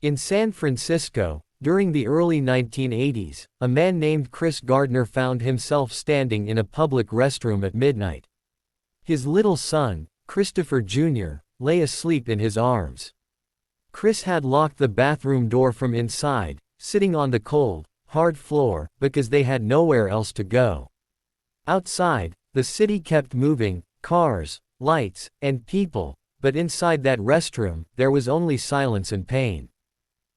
In San Francisco, during the early 1980s, a man named Chris Gardner found himself standing in a public restroom at midnight. His little son, Christopher Jr., lay asleep in his arms. Chris had locked the bathroom door from inside, sitting on the cold, hard floor, because they had nowhere else to go. Outside, the city kept moving, cars, lights, and people, but inside that restroom, there was only silence and pain.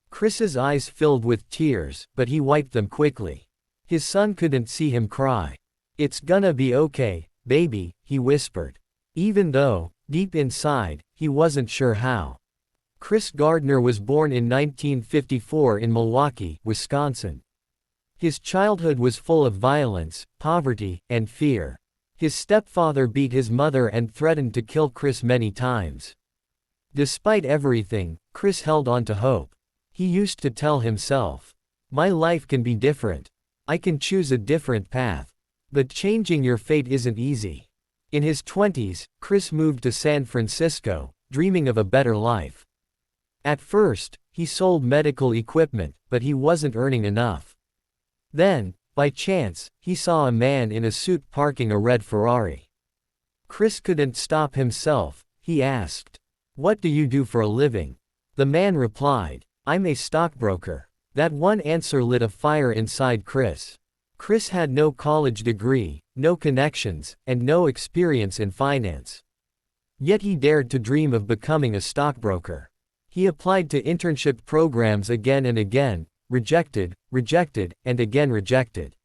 Chris's eyes filled with tears, but he wiped them quickly. His son couldn't see him cry. "It's gonna be okay, baby," he whispered. Even though, deep inside, he wasn't sure how. Chris Gardner was born in 1954 in Milwaukee, Wisconsin. His childhood was full of violence, poverty, and fear. His stepfather beat his mother and threatened to kill Chris many times. Despite everything, Chris held on to hope. He used to tell himself, "My life can be different. I can choose a different path. But changing your fate isn't easy." In his 20s, Chris moved to San Francisco, dreaming of a better life. At first, he sold medical equipment, but he wasn't earning enough. Then, by chance, he saw a man in a suit parking a red Ferrari. Chris couldn't stop himself. He asked, "What do you do for a living?" The man replied, "I'm a stockbroker." That one answer lit a fire inside Chris. Chris had no college degree, no connections, and no experience in finance. Yet he dared to dream of becoming a stockbroker. He applied to internship programs again and again, rejected, and again rejected.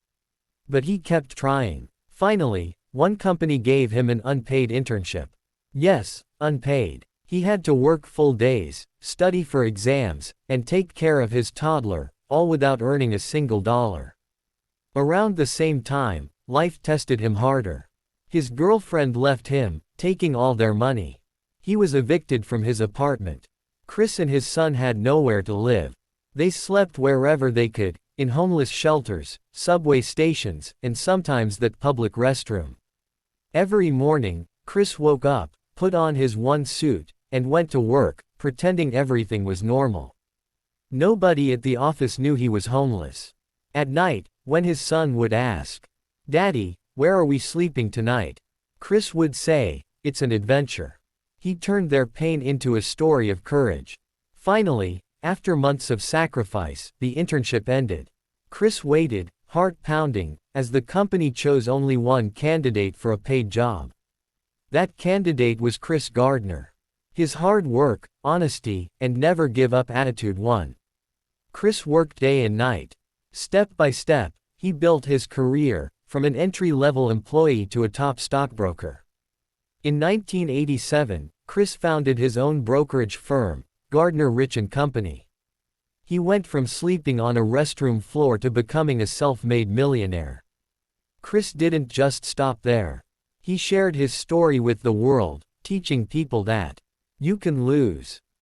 But he kept trying. Finally, one company gave him an unpaid internship. Yes, unpaid. He had to work full days, study for exams, and take care of his toddler, all without earning a single dollar. Around the same time, life tested him harder. His girlfriend left him, taking all their money. He was evicted from his apartment. Chris and his son had nowhere to live. They slept wherever they could, in homeless shelters, subway stations, and sometimes that public restroom. Every morning, Chris woke up, put on his one suit, and went to work, pretending everything was normal. Nobody at the office knew he was homeless. At night, when his son would ask, "Daddy, where are we sleeping tonight?" Chris would say, "It's an adventure." He turned their pain into a story of courage. Finally, after months of sacrifice, the internship ended. Chris waited, heart pounding, as the company chose only one candidate for a paid job. That candidate was Chris Gardner. His hard work, honesty, and never give up attitude won. Chris worked day and night. Step by step, he built his career, from an entry-level employee to a top stockbroker. In 1987, Chris founded his own brokerage firm, Gardner Rich & Company. He went from sleeping on a restroom floor to becoming a self-made millionaire. Chris didn't just stop there. He shared his story with the world, teaching people that you can lose,